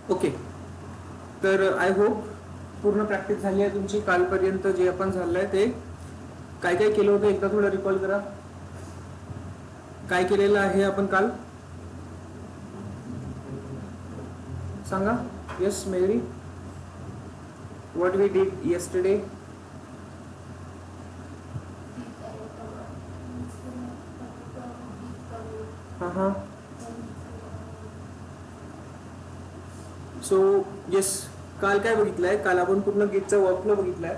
Okay, तर I hope पूर्ण practice झाली आहे तुमची. कालपर्यंत जे आपण झालंय ते काय काय केलं होतं एकदा थोडं रिकॉल करा. काय केलेलं आहे आपण काल सांगा. Yes Mary, what we did yesterday. हां हां, सो येस, काल काय बघितलंय, काल आपण पूर्ण गिटचा वर्कफ्लो बघितलाय.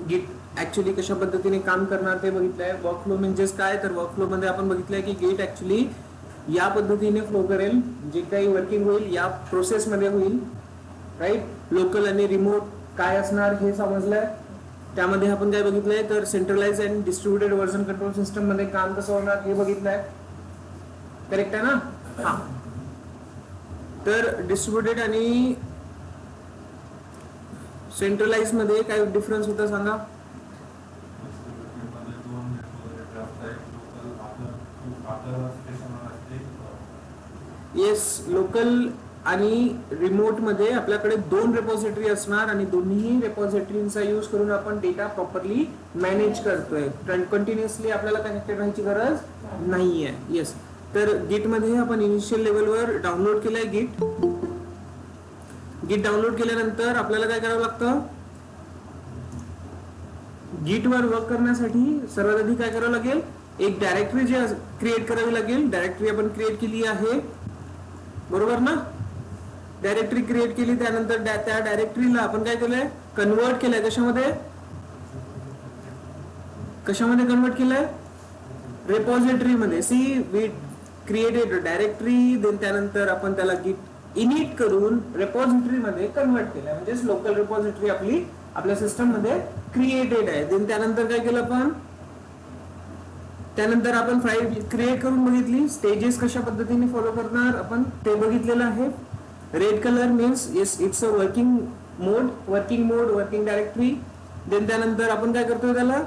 गिट ऍक्च्युली कशा पद्धतीने काम करणार ते बघितलंय. वर्कफ्लो म्हणजेच काय, तर वर्कफ्लो मध्ये आपण बघितलंय की गिट ऍक्च्युली या पद्धतीने फ्लो करेल. जे काही वर्किंग होईल या प्रोसेसमध्ये होईल, राईट. लोकल आणि रिमोट काय असणार हे समजलंय. त्यामध्ये आपण काय बघितलंय, तर centralise and distributed version control system मध्ये काम कसं होणार हे बघितलंय. करेक्ट आहे ना. हा, तर डिस्ट्रीब्युटेड आणि सेंट्रलाइज मध्ये काय डिफरन्स होता सांगा. येस, लोकल आणि रिमोट मध्ये आपल्याकडे दोन रेपॉझिटरी असणार आणि दोन्ही रेपॉझिटरीचा यूज करून आपण डेटा प्रॉपरली मॅनेज करतोय. कंटिन्युअसली आपल्याला कनेक्टेड राहायची गरज नाहीये. येस, तर गिट मध्ये आपण इनिशियल लेवलवर डाउनलोड केलंय गिट. गिट डाउनलोड केल्यानंतर आपल्याला काय करावं लागतं, गिटवर वर्क करण्यासाठी सर्वात आधी काय करावं लागेल, एक डायरेक्टरी जे क्रिएट करावी लागेल. डायरेक्टरी आपण क्रिएट केली आहे, बरोबर ना. डायरेक्टरी क्रिएट केली, त्यानंतर त्या डायरेक्टरीला आपण काय केलंय, कन्वर्ट केलंय. कशामध्ये कशामध्ये कन्वर्ट केलंय, रेपॉझिटरी मध्ये. See, we created directory, then त्यानंतर आपण त्याला गिट इनिट करून रेपॉझिटरी मध्ये कन्वर्ट केलंय. म्हणजेच लोकल रेपॉझिटरी आपली आपल्या सिस्टम मध्ये क्रिएटेड आहे. देन त्यानंतर काय केलं आपण, त्यानंतर आपण फाईल क्रिएट करून बघितली. स्टेजेस कशा पद्धतीने फॉलो करणार आपण ते बघितलेलं आहे. Red colour means yes, it's a working mode, working directory. Then त्यानंतर आपण काय करतोय, त्याला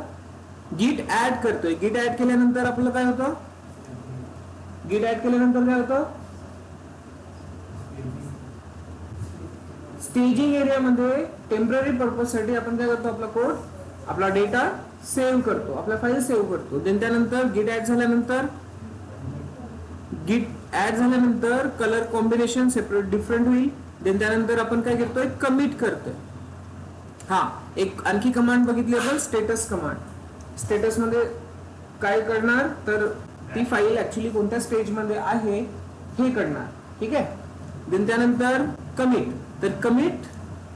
गिट ऍड करतोय. गिट ऍड केल्यानंतर आपलं काय होतं, गिट ऍड केल्यानंतर काय होतं, स्टेजिंग एरियामध्ये टेम्पररी पर्पज साठी आपण काय करतो, आपला कोड, आपला डेटा सेव्ह करतो, आपल्या फाईल सेव्ह करतो. देन त्यानंतर गिट ऍड झाल्यानंतर कलर कॉम्बिनेशन सेपरेट डिफरंट होईल. देन त्यानंतर आपण काय करतोय, कमिट करतोय. हा, एक आणखी कमांड बघितली आपण, स्टेटस कमांड. स्टेटस मध्ये काय करणार, तर ती फाईल ऍक्च्युली कोणत्या स्टेज मध्ये आहे हे करणार. ठीक आहे. देन त्यानंतर कमिट, तर कमिट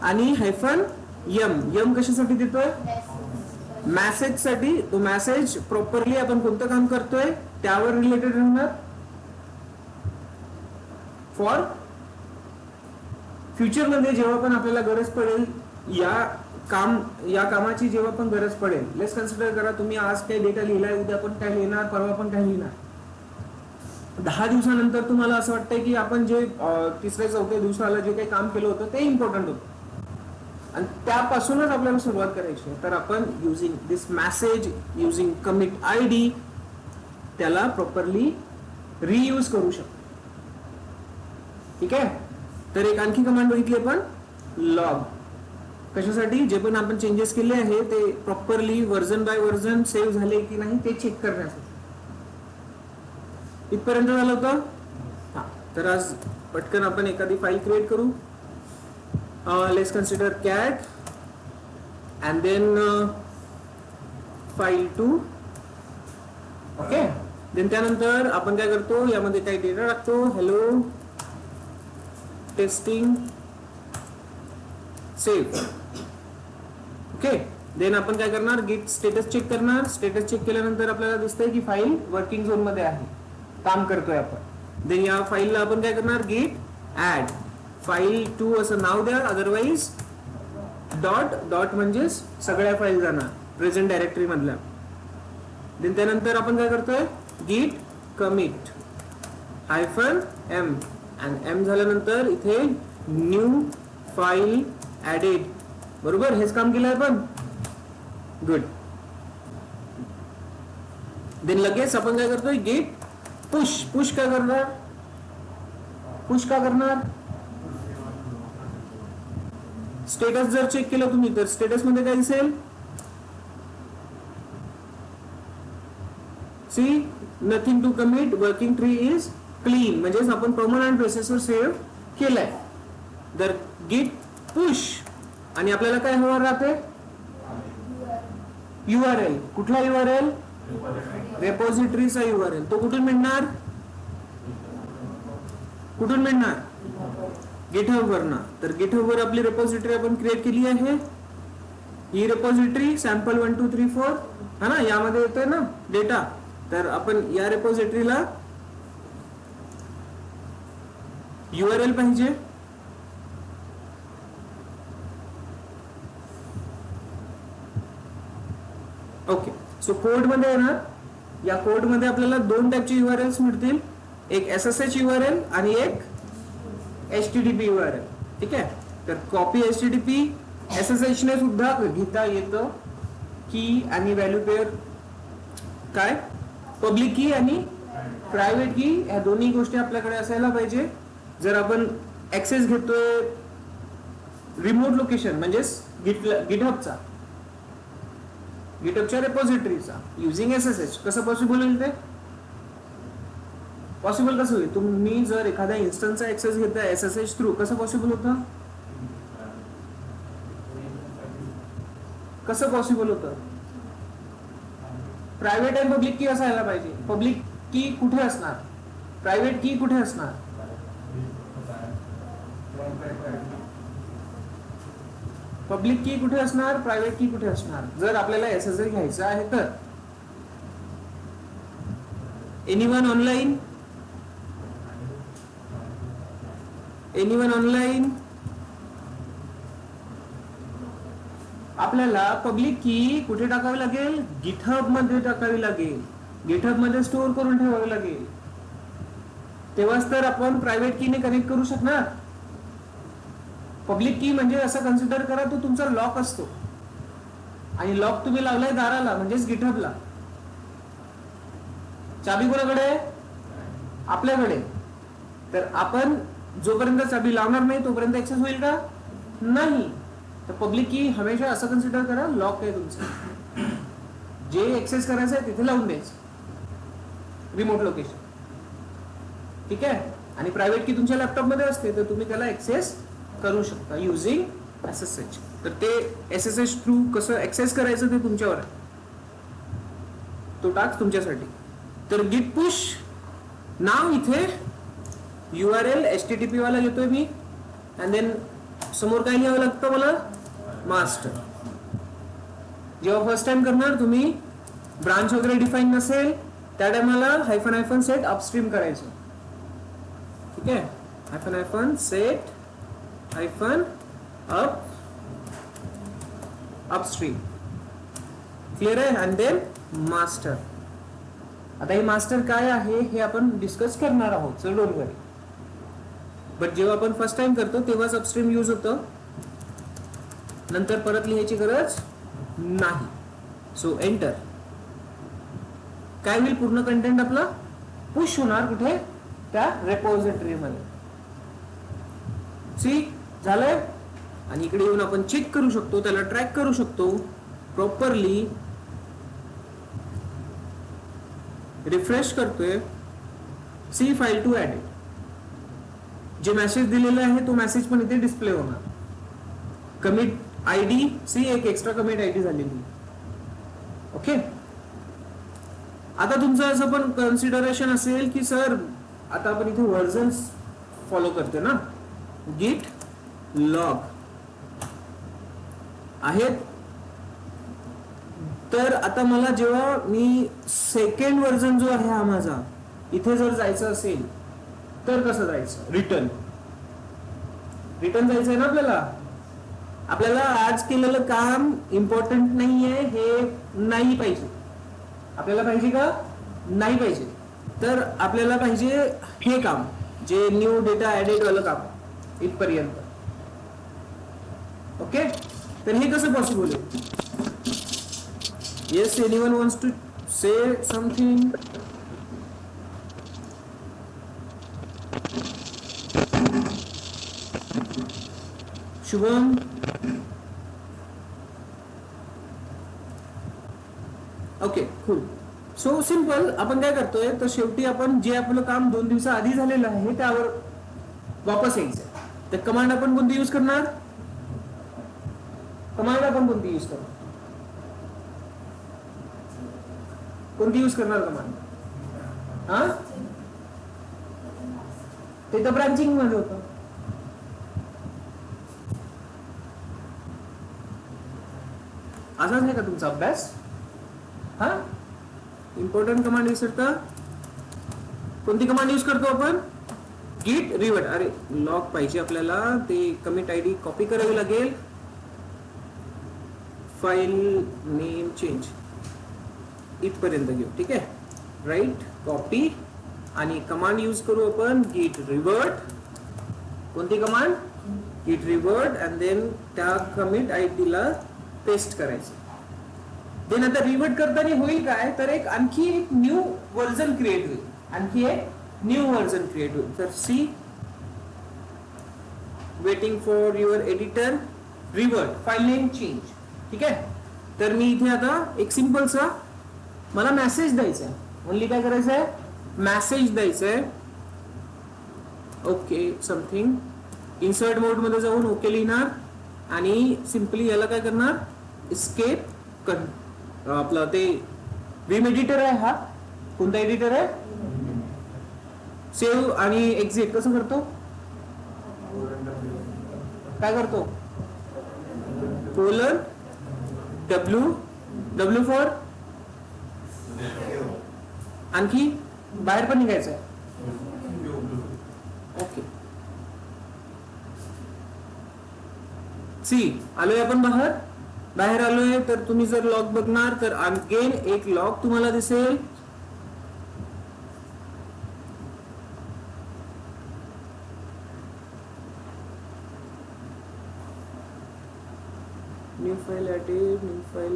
आणि हायफन यम कशासाठी देतोय, मेसेज साठी. तो मेसेज प्रॉपरली आपण कोणतं काम करतोय त्यावर रिलेटेड राहणार. फॉर फ्युचर मध्ये जेव्हा पण आपल्याला गरज पडेल, या कामाची जेव्हा पण गरज पडेल, लेट्स कन्सिडर करा तुम्ही आज काही डेटा लिहिलाय, उद्या पण काय लिहिणार, परवा पण काय लिहिणार. 10 दिवसानंतर तुम्हाला असं वाटतंय की आपण जे तिसऱ्या चौथ्या दिवसाला जे काही काम केलं होतं ते इम्पॉर्टंट होतं आणि त्यापासूनच आपल्याला सुरुवात करायची आहे. तर आपण युजिंग दिस मेसेज, युजिंग कमिट आयडी, त्याला प्रॉपरली रियूज करू शकतो. ठीक आहे. तर एक आणखी कमांड बघितली आपण, लॉग. कशासाठी, जे पण आपण चेंजेस केले आहे ते properly version by version save झाले की नाही ते चेक करण्यासाठी. इथपर्यंत झालं होतं. हा, तर आज पटकन आपण एखादी फाईल क्रिएट करू. Let's consider cat and then file 2. Okay. Then त्यानंतर आपण काय करतो, यामध्ये काही डेटा टाकतो, hello testing save. Okay. Then आपण काय करणार, गिट स्टेटस चेक करणार. स्टेटस चेक केल्यानंतर आपल्याला दिसतंय की फाईल वर्किंग झोन मध्ये आहे, काम करतोय आपण. देन या फाईलला आपण काय करणार, गिट ऍड फाईल 2 असं नाव द्या. अदरवाईज डॉट म्हणजेच सगळ्या फाईल जाणार प्रेझेंट डायरेक्टरी मधल्या. देन त्यानंतर आपण काय करतोय, गिट कमिट हायफन एम, आणि एम झाल्यानंतर इथे न्यू फाईल ऍडेड. बरोबर, हेच काम केलं आपण. गुड. देन लगेच आपण काय करतोय, गिट पुश. पुश का करणार, स्टेटस जर चेक केलं तुम्ही तर स्टेटस मध्ये काय दिसेल, see nothing to commit, working tree is clean, म्हणजेच आपण परमनंट प्रोसेसवर सेव्ह केलाय. तर गिट पुश आणि आपल्याला काय हवं राहते, URL. कुठला URL, रेपॉझिटरीचा URL. तो कुठून मिळणार, कुठून मिळणार, गिटहब वरना. तर गिटहब वर आपली रेपॉझिटरी आपण क्रिएट केली आहे. ही रेपॉझिटरी सॅम्पल 1 2 3 4 है ना, यामध्ये येतोय ना डेटा. तर आपण या रेपॉझिटरीला URL पाहिजे. ओके, सो कोड मध्ये आहे ना, या कोड मध्ये आपल्याला दोन टाईपचे URLs मिळतील, एक SSH URL आणि एक HTTP URL. ठीक आहे. तर कॉपी HTTP SSH ने सुद्धा घेता येतं. की आणि व्हॅल्यू पेअर काय, पब्लिक की आणि प्रायव्हेट की, या दोन्ही गोष्टी आपल्याकडे असायला पाहिजे. जर आपण ऍक्सेस घेतोय रिमोट लोकेशन म्हणजेच गिटहबचा, गिटहबच्या रेपॉझिटरीचा युजिंग SSH, कसं पॉसिबल होईल, ते पॉसिबल कसं होईल. तुम्ही जर एखाद्या इन्स्टन्सचा ऍक्सेस घेताय SSH थ्रू, कसं पॉसिबल होतं, कसं पॉसिबल होतं, प्रायव्हेट आणि पब्लिक की असायला पाहिजे. पब्लिक की कुठे असणार, प्रायव्हेट की कुठे असणार, पब्लिक की कुठे असणार, प्रायव्हेट की कुठे असणार. जर आपल्याला SSH घ्यायचं आहे तर एनीवन ऑनलाईन, एनीवन ऑनलाईन, आपल्याला पब्लिक की कुठे टाकावी लागेल, गिटहब मध्ये टाकावी लागेल, गिटहब मध्ये स्टोअर करून ठेवावी लागेल. तेव्हाच तर आपण प्रायव्हेट कीने कनेक्ट करू शकणार. पब्लिक की म्हणजे असं कन्सिडर करा, तो तुमचा लॉक असतो आणि लॉक तुम्ही लावलाय दाराला म्हणजेच गिटहबला. चाबी कोणाकडे, आपल्याकडे. तर आपण जोपर्यंत चाबी लावणार नाही तोपर्यंत ऍक्सेस होईल का, नाही. तर पब्लिक की हमेशा असं कन्सिडर करा, लॉक आहे तुमचं, जे ऍक्सेस करायचं आहे तिथे लावून द्यायचं, रिमोट लोकेशन. ठीक आहे. आणि प्रायव्हेट की तुमच्या लॅपटॉप मध्ये असते, तर तुम्ही त्याला ऍक्सेस करू शकता युजिंग SSH. तर ते SSH थ्रू कसं ऍक्सेस करायचं ते तुमच्यावर आहे, तो टास्क तुमच्यासाठी. तर गिट पुश नाव इथे URL HTTP वाला घेतोय मी, अँड देन समोर काय लिहावं लागतं मला, मास्टर. जेव्हा फर्स्ट टाइम करणार तुम्ही, ब्रांच वगैरे डिफाईन नसेल त्या टाइमला हायफन सेट अपस्ट्रीम करायचं. ठीक आहे, हायफन सेट अपस्ट्रीम. क्लिअर आहे. And then master. आता हे मास्टर काय आहे हे आपण डिस्कस करणार आहोत, सो डोंट वरी. बट जेव्हा आपण फर्स्ट टाइम करतो तेव्हाच अपस्ट्रीम यूज होतं, नंतर परत लिहायची गरज नाही. So enter. काय होईल, पूर्ण कंटेंट आपला पुश होणार कुठे, त्या रेपॉझिटरी मध्ये. सी झालंय. आणि इकडे येऊन आपण चेक करू शकतो, त्याला ट्रॅक करू शकतो प्रॉपरली. रिफ्रेश करतोय, सी फाईल टू ऍडेड. जे मेसेज दिलेला आहे तो मेसेज पण इथे डिस्प्ले होणार. कमिट ID, सी एक एक्स्ट्रा कमिट ID झालेली. ओके. आता तुमचं असं पण कन्सिडरेशन असेल की सर आता आपण इथे व्हर्जन्स फॉलो करते ना, गिट लॉग आहेत. तर आता मला जेव्हा मी सेकंड व्हर्जन जो आहे हा माझा, इथे जर जायचं असेल तर कसं जायचं, रिटर्न जायचंय ना आपल्याला. आपल्याला आज केलेलं काम इम्पॉर्टंट नाहीये हे नाही पाहिजे. आपल्याला पाहिजे का, नाही पाहिजे. तर आपल्याला पाहिजे हे काम, जे न्यू डेटा ऍडेड वालं काम इथपर्यंत. ओके. तर हे कसं पॉसिबल आहे. Yes, anyone wants to say something. Shubham, okay cool. So simple. आपण काय करतोय तर शेवटी आपण जे आपलं काम 2 दिवसा आधी झालेलं आहे त्यावर वापस यायचं. तर कमांड आपण कोणती यूज करणार? कमांड आपण कोणती यूज करणार? कोणती यूज करणार कमांड? हा, ते तर ब्रांचिंग मध्ये होतं. असाच आहे का तुमचा अभ्यास? हा, इम्पॉर्टंट कमांड विसरता. कोणती कमांड यूज करतो आपण? गिट रिवर्ट. अरे लॉग पाहिजे आपल्याला, ते कमिट आयडी कॉपी करावी लागेल. फाईल नेम चेंज इथपर्यंत घेऊ, ठीक आहे. राईट, कॉपी आणि कमांड यूज करू आपण गिट रिवर्ट. कोणती कमांड? गिट रिवर्ट. अँड देन त्या कमिट आयडीला पेस्ट करायचं. देन आता रिवर्ट करताना होईल काय तर आणखी एक न्यू व्हर्जन क्रिएट होईल. आणखी एक न्यू व्हर्जन क्रिएट होईल. तर see waiting for your editor revert file name change. ठीक आहे. तर मी इथे आता एक सिंपलचा मला मेसेज द्यायचा आहे. ओनली काय करायचं आहे? मेसेज द्यायचा आहे. Okay something. इन्सर्ट मोड मध्ये जाऊन ओके लिहिणार आणि सिंपली याला काय करणार? एस्केप. आपलं ते विम एडिटर आहे. हा कोणता एडिटर आहे? सेव्ह आणि एक्झिट कसं करतो? काय करतो? कोलन W फॉर आणखी बाहेर पण निघायचं आहे. ओके सी आलोय आपण बाहेर आलोय. तर तुम्ही जर लॉग बघणार तर अगेन एक लॉग तुम्हाला दिसेल. New file added, new file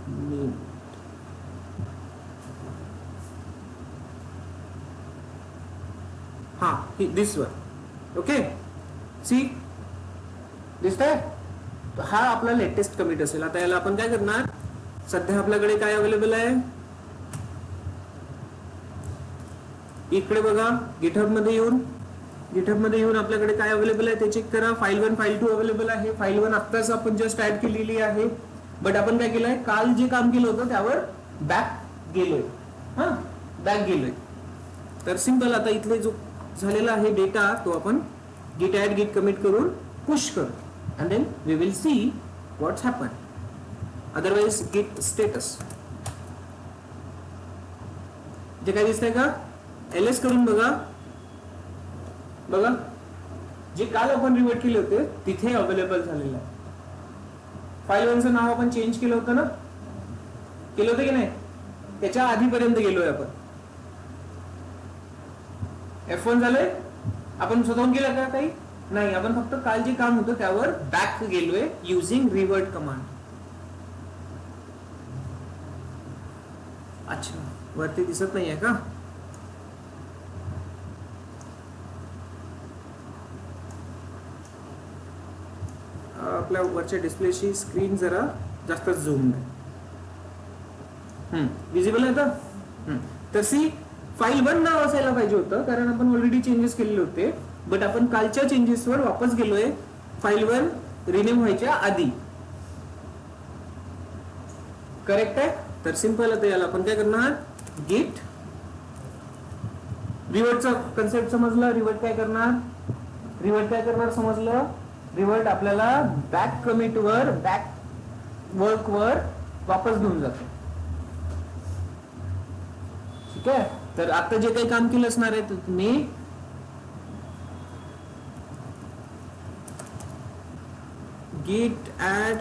name. हा दिस वन. ओके सी दिसतंय? हा आपला लेटेस्ट कमिट असेल. आता याला आपण काय करणार? सध्या आपल्याकडे काय अवेलेबल आहे? इकडे बघा गिटहब मध्ये येऊन आपल्याकडे काय अवेलेबल आहे ते चेक करा. फाईल 1 फाईल 2 अवेलेबल आहे. फाईल 1 आत्ताच आपण जस्ट ऍड केलेली आहे. बट आपण काय केलंय? काल जे काम केलं होतं त्यावर बॅक गेलोय. हा बॅक गेलोय. तर सिंपल आता इथले जो झालेला आहे डेटा तो आपण git add git commit करून पुश करू. and then we will see what's happened. otherwise git status जे काय दिसतंय का? ls करून बघा जे काल आपण रिवर्ट केले होते तिथे अवेलेबल झालेलं आहे. फाईल 1 चं नाव आपण चेंज केलं होतं ना? केलं होतं की नाही? त्याच्या आधीपर्यंत गेलोय आपण. F1 झालंय. आपण स्वतःहून केलं का काही? नाही. आपण फक्त काल जे काम होतं त्यावर बॅक गेलोय युजिंग रिवर्ट कमांड. अच्छा वरती दिसत नाहीये का? आपल्या वरच्या डिस्प्लेची स्क्रीन जरा जास्त झूम आहे. विजिबल आहे का? तर सी फाईल 1 नाव असायला पाहिजे होतं कारण आपण ऑलरेडी चेंजेस केलेले होते. बट आपण कालच्या चेंजेसवर वापस गेलोय फाईल 1 रिनेम व्हायच्या आधी. करेक्ट आहे? तर सिंपल आता याला आपण काय करणार? गिट रिवर्टचा कन्सेप्ट समजला. रिवर्ट काय करणार समजलं. रिवर्ट आपल्याला बॅक कमिट वर बॅक वर्क वर वापस घेऊन जातो. ठीक आहे. तर आता जे काही काम केलं असणार आहे तुम्ही गिट ऍड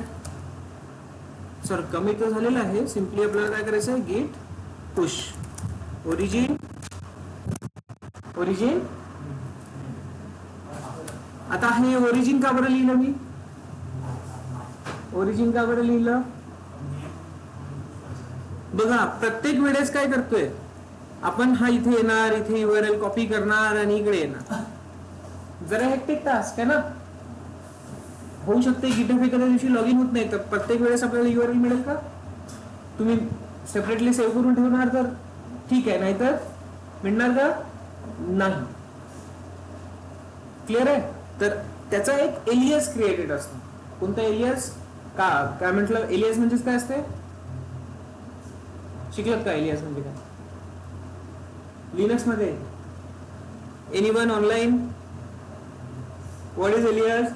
कमिट तर झालेलं आहे. सिंपली आपल्याला काय करायचं आहे? गिट पुश ओरिजिन. आता हे ओरिजिन का बरं लिहिलं मी? बघा प्रत्येक वेळेस काय करतोय आपण? हा इथे येणार, इथे URL कॉपी करणार आणि इकडे येणार. जरा हेक्टिक टास्क आहे ना? होऊ शकते गिटहब एखाद्या दिवशी लॉग इन होत नाही, तर प्रत्येक वेळेस आपल्याला URL मिळेल का? तुम्ही सेपरेटली सेव्ह करून ठेवणार तर ठीक आहे, नाहीतर मिळणार का? नाही. क्लिअर आहे? तर त्याचा एक एलियास क्रिएटेड असतो. कोणता एलियास? का काय म्हटलं? एलियास म्हणजेच काय असते? शिकलात का एलियास म्हणजे काय? लिनक्स मध्ये anyone online? What is alias?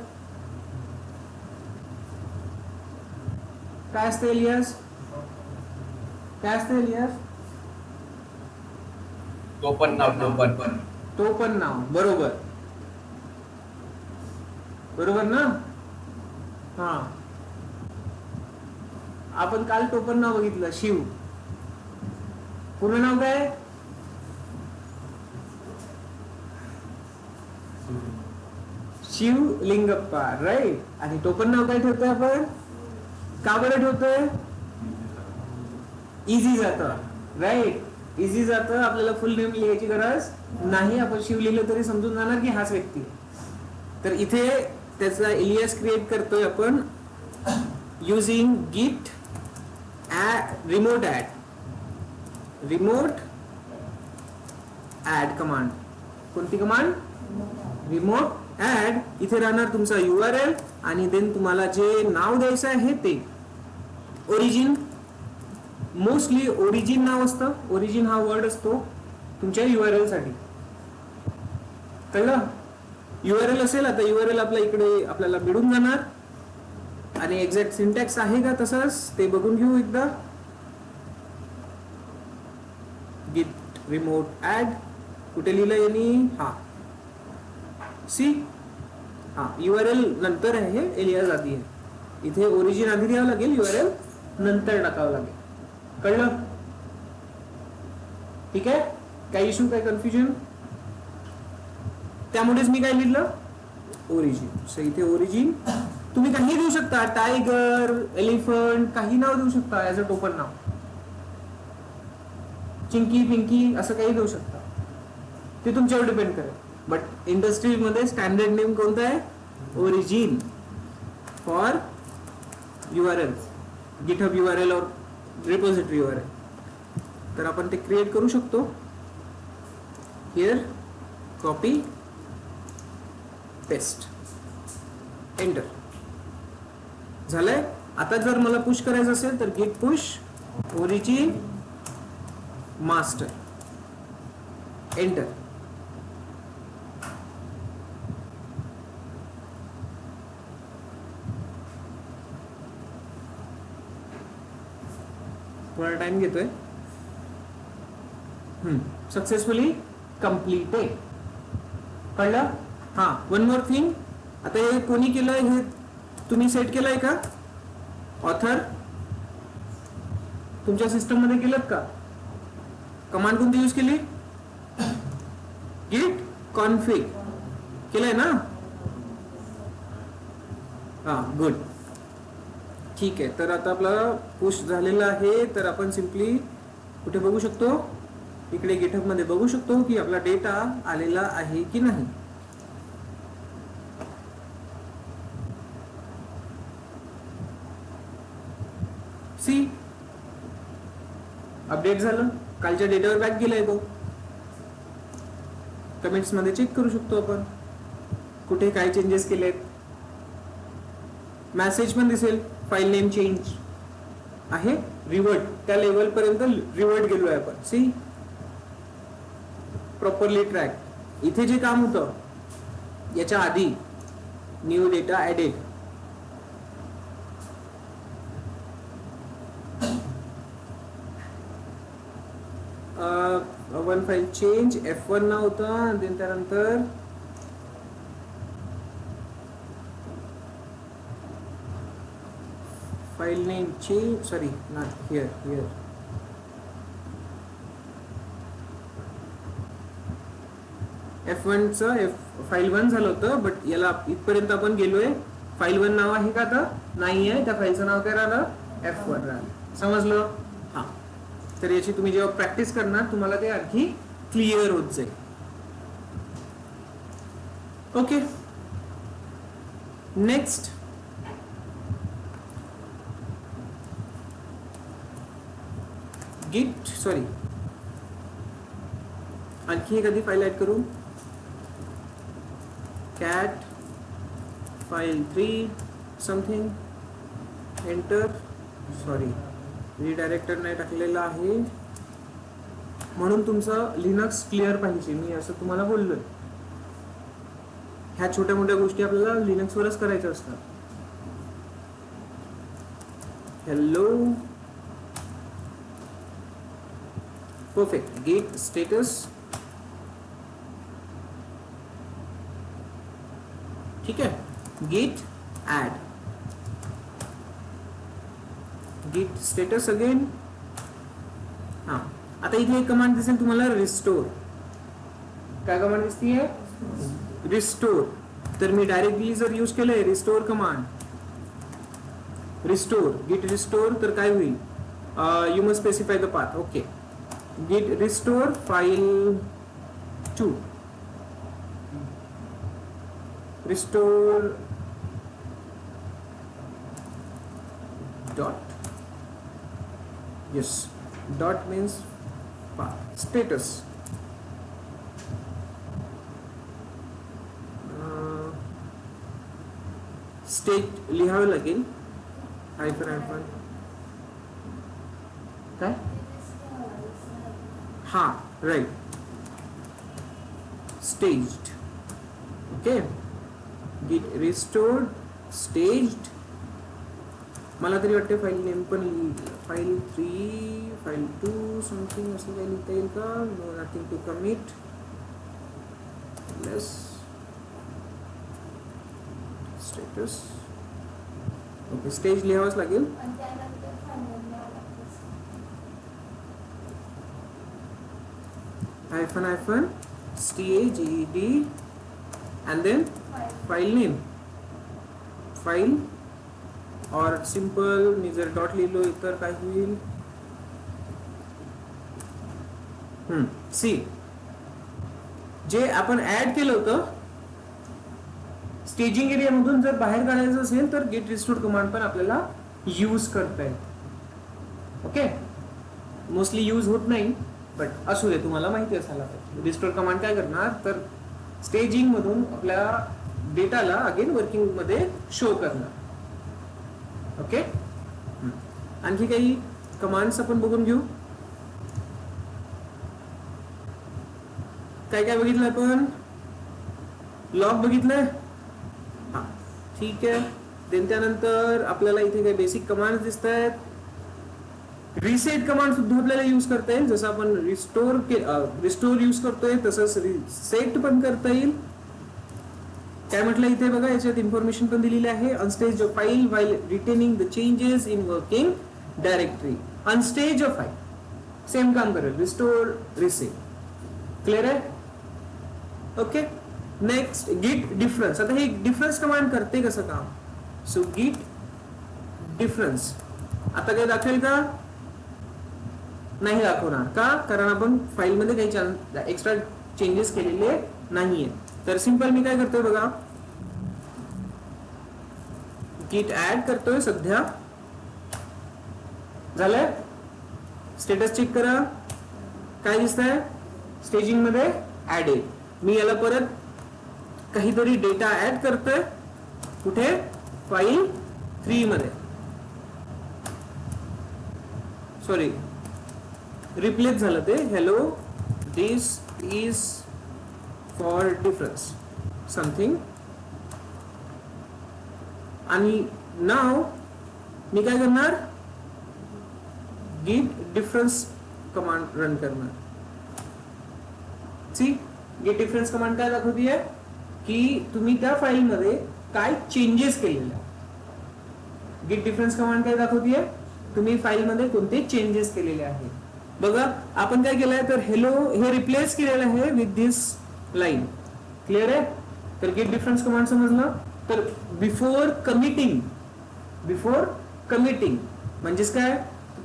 काय असते एलियास? काय असते एलियास? टोपण नाव. बरोबर, बरोबर ना? हा, आपण काल टोपण नाव बघितलं, शिव. पूर्ण नाव काय? शिव लिंगप्पा, राईट. आणि टोपण नाव काय ठेवतोय आपण? का बरं ठेवतोय? इझी जातं, राईट. इझी जातं, आपल्याला फुल नेम लिहायची गरज नाही. आपण शिव लिहिलं तरी समजून जाणार की हाच व्यक्ती. तर इथे त्याचा एलियास क्रिएट करतोय आपण using git remote add command. कोणती कमांड? Remote add. इथे राहणार तुमचा URL आणि देन तुम्हाला जे नाव द्यायचं आहे ते ओरिजिन. मोस्टली ओरिजिन नाव असतं. ओरिजिन हा वर्ड असतो तुमच्या URL साठी. कळलं? URL असेल, आता URL आपल्या इकडे आपल्याला मिळून जाणार. आणि एक्झॅक्ट सिंटॅक्स आहे का तसंच ते बघून घेऊ एकदा. git remote add कुठे लिहिलं यांनी? हा, सी. हा, URL नंतर आहे, एलियास आधी आहे. इथे ओरिजिन आधी द्यावं लागेल, URL नंतर टाकावं लागेल. कळलं? ठीक आहे. काही इश्यू, काही कन्फ्युजन? त्यामुळेच मी काय लिहिलं? ओरिजिन. सो इथे ओरिजिन तुम्ही काही देऊ शकता, टायगर, एलिफंट, काही नाव देऊ शकता ऍज अ टोपन नाव. चिंकी पिंकी असं काही देऊ शकता, ते तुमच्यावर डिपेंड करेल. बट इंडस्ट्रीमध्ये स्टँडर्ड नेम कोणता आहे? Origin for URL, GitHub URL और रिपोजिटरी URL. तर आपण ते क्रिएट करू शकतो. Here copy paste, enter. झालंय. आता जर मला पुश करायचं असेल तर गिट पुश ओरिजिन मास्टर, एंटर. थोडा टाइम घेतोय. Successfully completed. कळलं? हा, वन मोर थिंग. आता हे कोणी केलंय? हे तुम्ही सेट केलंय का? ऑथर तुमच्या सिस्टम मध्ये केलं का? कमांड कोणती यूज केली? git config केलंय ना? हा, गुड. ठीक आहे. तर आता आपला पुश झालेला आहे. तर आपण सिम्पली कुठे बघू शकतो? इकडे गिटहब मध्ये बघू शकतो की आपला डेटा आलेला आहे की नाही. सी, अपडेट झालं. कालच्या डेटावर बॅक गेलाय तो. कमेंट्स मध्ये चेक करू शकतो आपण कुठे काय चेंजेस केलेत. मेसेज पण दिसेल, फाईल नेम चेंज आहे. रिवर्ट, त्या लेवल पर्यंत रिवर्ट गेलोय आपण. See, properly track. इथे जे काम होतं याच्या आधी new data added, one file change F1 नाव होतं. देन त्यानंतर file name change, sorry not here. F1 चं फाईल 1 झालं होतं, बट याला इथपर्यंत आपण गेलोय. फाईल 1 नाव आहे का? आता नाही आहे. त्या फाईलचं नाव काय राहिलं? F1 राहिलं. समजलं? हा. तर याची तुम्ही जेव्हा प्रॅक्टिस करणार तुम्हाला ते आणखी क्लिअर होत जाईल. ओके, नेक्स्ट गिट सॉरी आणखी एखादी फाईल ऍड करू. cat file 3 something enter sorry redirector नाही टाकलेला आहे म्हणून तुमचं लिनक्स क्लिअर पाहिजे. मी असं तुम्हाला बोललोय. ह्या छोट्या मोठ्या गोष्टी आपल्याला लिनक्स वरच करायच्या असतात. Hello perfect. गेट स्टेटस ठीक आहे. Git add git status again. हा आता इथे एक कमांड दिसेल तुम्हाला रिस्टोर. काय कमांड दिसतीये? रिस्टोर. तर मी डायरेक्टली जर यूज केलंय रिस्टोर कमांड रिस्टोर गिट रिस्टोर तर काय होईल? You must specify the path. Okay गिट restore file 2 restore dot yes dot means status state लिहावं लागेल. हायफन हायफन काय हा right staged. Okay git restored staged. मला तरी वाटते फाईल नेम पण फाईल 3 फाईल 2 समथिंग असं काही लिहिता येईल का? No nothing to commit less status. Okay stage लिहावंच लागेल. Hyphen hyphen staged and then file name file और सिंपल मी जर डॉट लिहिलो तर काय होईल? सी जे आपण ऍड केलं होतं स्टेजिंग एरिया मधून जर बाहेर काढायचं असेल तर गेट रिस्टोर कमांड पण आपल्याला यूज करता येईल. ओके मोस्टली यूज होत नाही बट असू दे तुम्हाला माहिती असायला पाहिजे. रिस्टोर कमांड काय करणार तर स्टेजिंग मधून आपल्या डेटाला अगेन वर्किंग मध्ये शो करणार. ओके आणखी काही कमांड्स आपण बघून घेऊ. काय काय बघितलं आपण? लॉग बघितलंय. हा ठीक आहे. देन त्यानंतर आपल्याला इथे काही बेसिक कमांड्स दिसत आहेत. रिसेट कमांड सुद्धा आपल्याला यूज करता येईल. जसं आपण रिस्टोर यूज करतोय तसंच रिसेट पण करता येईल. काय म्हटलं इथे बघा याच्यात इन्फॉर्मेशन पण दिलेली आहे. Unstage a file while retaining the changes in working directory. Unstage a file same काम करेल. Restore reset. क्लिअर आहे? Okay next git difference. आता हे डिफरन्स कमांड करते कसं काम? सो गिट डिफरन्स आता काय दाखवेल का? नाही दाखवणार का? कारण आपण फाईल मध्ये काही एक्स्ट्रा चेंजेस केलेले नाहीये. तर सिंपल मी काय करतोय बघा गिट ऍड करतोय सध्या. झालंय. स्टेटस चेक करा. काय दिसतंय? स्टेजिंग मध्ये ऍडेड. मी याला परत काहीतरी डेटा ऍड करतोय. कुठे? फाईल 3 मध्ये. सॉरी रिप्लेस झालं ते. Hello this is for difference something. आणि नाव मी काय करणार? गिट डिफरन्स कमांड रन करणार. सी गेट डिफरन्स कमांड काय दाखवतीये की तुम्ही त्या फाईल मध्ये काय चेंजेस केलेले. गेट डिफरन्स कमांड काय दाखवतीये? तुम्ही फाईल मध्ये कोणते चेंजेस केलेले आहेत. बघा आपण काय केलंय तर हेलो हे रिप्लेस केलेलं आहे विथ दिस लाईन. क्लिअर आहे? तर गेट डिफरन्स कमांड समजलं. तर बिफोर कमिटिंग म्हणजेच काय?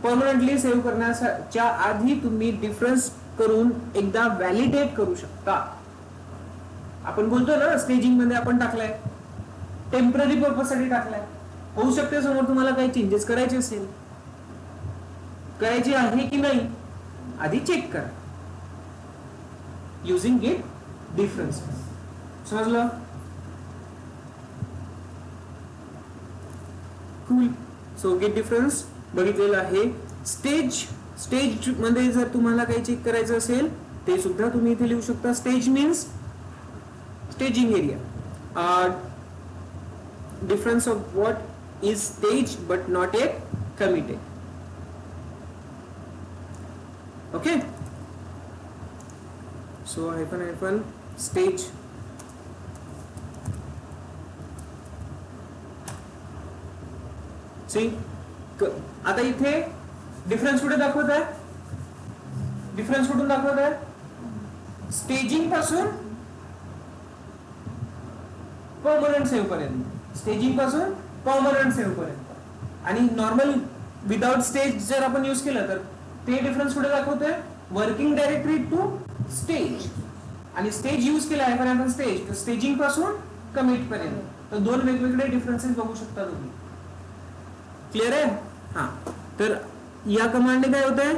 परमनंटली सेव्ह करण्याच्या आधी तुम्ही डिफरन्स करून एकदा व्हॅलिडेट करू शकता. आपण बोलतो ना स्टेजिंग मध्ये आपण टाकलाय टेम्पररी पर्पज साठी टाकलाय. होऊ शकते समोर तुम्हाला काही चेंजेस करायचे असेल करायची आहे की नाही आधी चेक करा युजिंग गेट डिफरन्स. समजलं? कूल. सो गेट डिफरन्स बघितलेलं आहे. स्टेज मध्ये जर तुम्हाला काही चेक करायचं असेल ते सुद्धा तुम्ही इथे लिहू शकता. Stage means staging area. Difference of what is stage but not yet committed. Okay. So hyphen stage. See आता इथे डिफरन्स कुठे दाखवत आहे? डिफरन्स कुठून दाखवत आहे? स्टेजिंग पासून परमनंट सेव्ह पर्यंत. स्टेजिंग पासून परमनंट सेव्ह पर्यंत. आणि नॉर्मल विदाउट स्टेज जर आपण यूज केलं तर ते डिफरन्स कुठे दाखवतोय? Working directory to stage. आणि स्टेज यूज केला आहे पण स्टेज तर स्टेजिंग पासून कमिट पर्यंत. तर दोन वेगवेगळे डिफरन्सेस बघू शकता तुम्ही. क्लिअर आहे? हा. तर या कमांडने काय होतंय?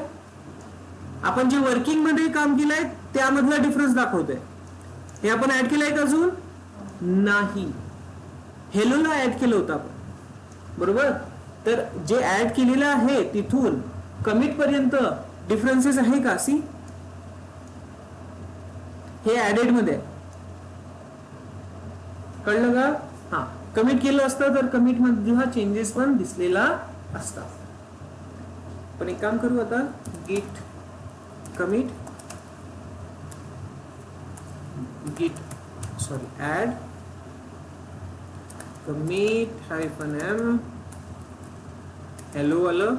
आपण जे वर्किंग मध्ये काम केलंय त्यामधला डिफरन्स दाखवतोय. हे आपण ऍड केलंय का अजून? नाही. हेलोला ऍड केलं होतं आपण, बरोबर? तर जे ऍड केलेलं आहे तिथून कमिट पर्यंत डिफरन्सेस आहे का? सी हे ऍडेड मध्ये. कळलं का? हा. कमिट केलं असतं तर कमिट मध्ये हा चेंजेस पण दिसलेला असता. पण एक काम करू आता. Git commit add commit hyphen m hello आलं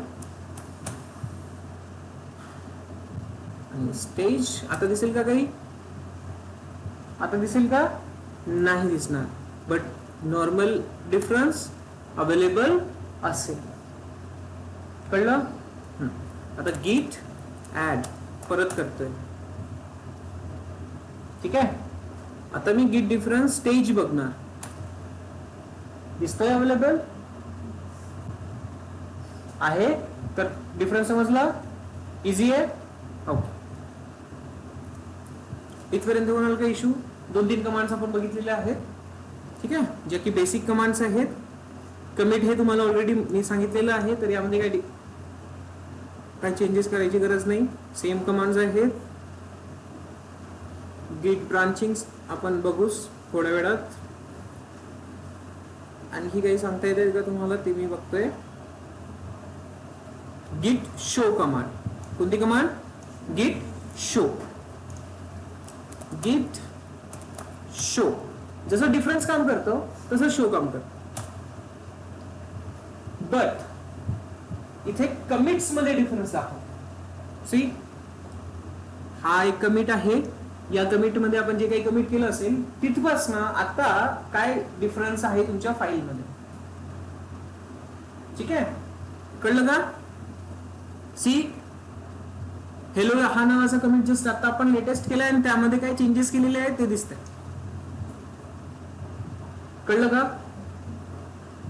आणि स्टेज. आता दिसेल का काही? आता दिसेल का? नाही दिसणार. बट नॉर्मल डिफरन्स अवेलेबल असेल. कळलं? आता गिट ऍड परत करतोय. ठीक आहे. आता मी गिट डिफरन्स स्टेज बघणार. दिसतोय अवेलेबल आहे? तर डिफरन्स समजला? इझी आहे. ओके. इथपर्यंत कोणाला काही इश्यू? 2-3 कमांड्स आपण बघितलेले आहेत. ठीक आहे, जे की बेसिक कमांड्स आहेत. कमिट हे तुम्हाला ऑलरेडी मी सांगितलेलं आहे, तर यामध्ये काय चेंजेस करायची गरज नाही. सेम कमांड्स आहेत. गिट ब्रांचिंग आपण बघूच थोड्या वेळात. आणखी काही सांगता येते का तुम्हाला ते मी बघतोय. गिट शो कमांड. कोणती कमांड? गिट शो. गिट शो जसं डिफरन्स काम करतो तसं शो काम करतो. बट इथे कमिट्स मध्ये डिफरन्स दाखवतो. सी हा एक कमिट आहे. या कमिट मध्ये आपण जे काही कमिट केलं असेल तिथपासून आता काय डिफरन्स आहे तुमच्या फाईल मध्ये. ठीक आहे, कळलं का? सी हेलो हा नावाचा कमिट जस्ट आता आपण लेटेस्ट केलाय आणि त्यामध्ये काय चेंजेस केलेले आहेत ते दिसतंय. कळलं का?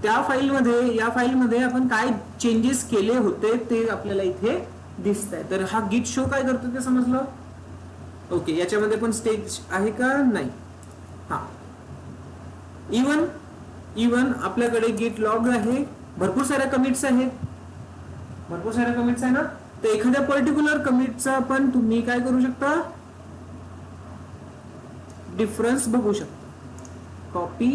त्या फाईलमध्ये या फाईलमध्ये आपण काय चेंजेस केले होते ते आपल्याला इथे दिसतंय. तर हा गिट शो काय करतो ते समजलं? ओके. याच्यामध्ये पण स्टेज आहे का? नाही. हा. इवन आपल्याकडे गिट लॉग आहे. भरपूर साऱ्या कमिट्स आहेत. भरपूर साऱ्या कमिट्स आहे ना. तर एखाद्या पर्टिक्युलर कमिटचा पण तुम्ही काय करू शकता? डिफरन्स बघू शकता. कॉपी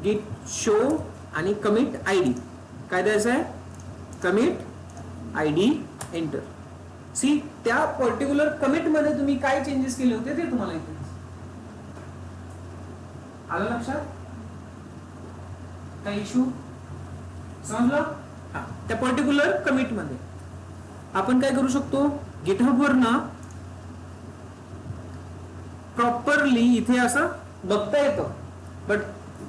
गिट शो आणि कमिट आयडी काय द्यायचं आहे? Commit ID enter. सी त्या पर्टिक्युलर कमिट मध्ये तुम्ही काय चेंजेस केले होते ते तुम्हाला इथे आलं लक्षात? काही इश्यू? समजलं? हा. त्या पर्टिक्युलर कमिट मध्ये आपण काय करू शकतो? गिटहब वर ना प्रॉपरली इथे असं बघता येतं. बट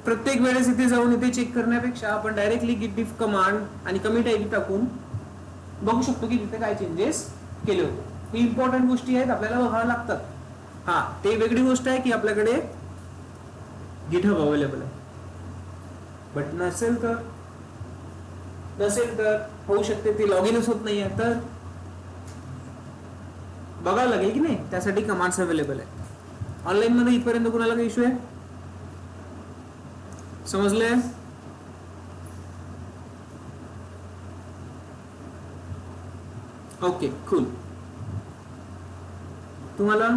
प्रत्येक वेळेस इथे जाऊन इथे चेक करण्यापेक्षा आपण डायरेक्टली गिट डिफ कमांड आणि कमिट आयडी टाकून बघू शकतो की तिथे काय चेंजेस केले होते. ही इम्पॉर्टंट गोष्टी आहेत, आपल्याला बघाव्या लागतात. हा, ते वेगळी गोष्ट आहे की आपल्याकडे गिटहब अवेलेबल आहे. बट नसेल तर नसेल तर होऊ शकते ते लॉग इनच होत नाहीये, तर बघावं लागेल की नाही, त्यासाठी कमांड्स अवेलेबल आहे. ऑनलाईन मध्ये इथपर्यंत कुणाला काही इश्यू आहे? समजलंय? Okay, cool. तुम्हाला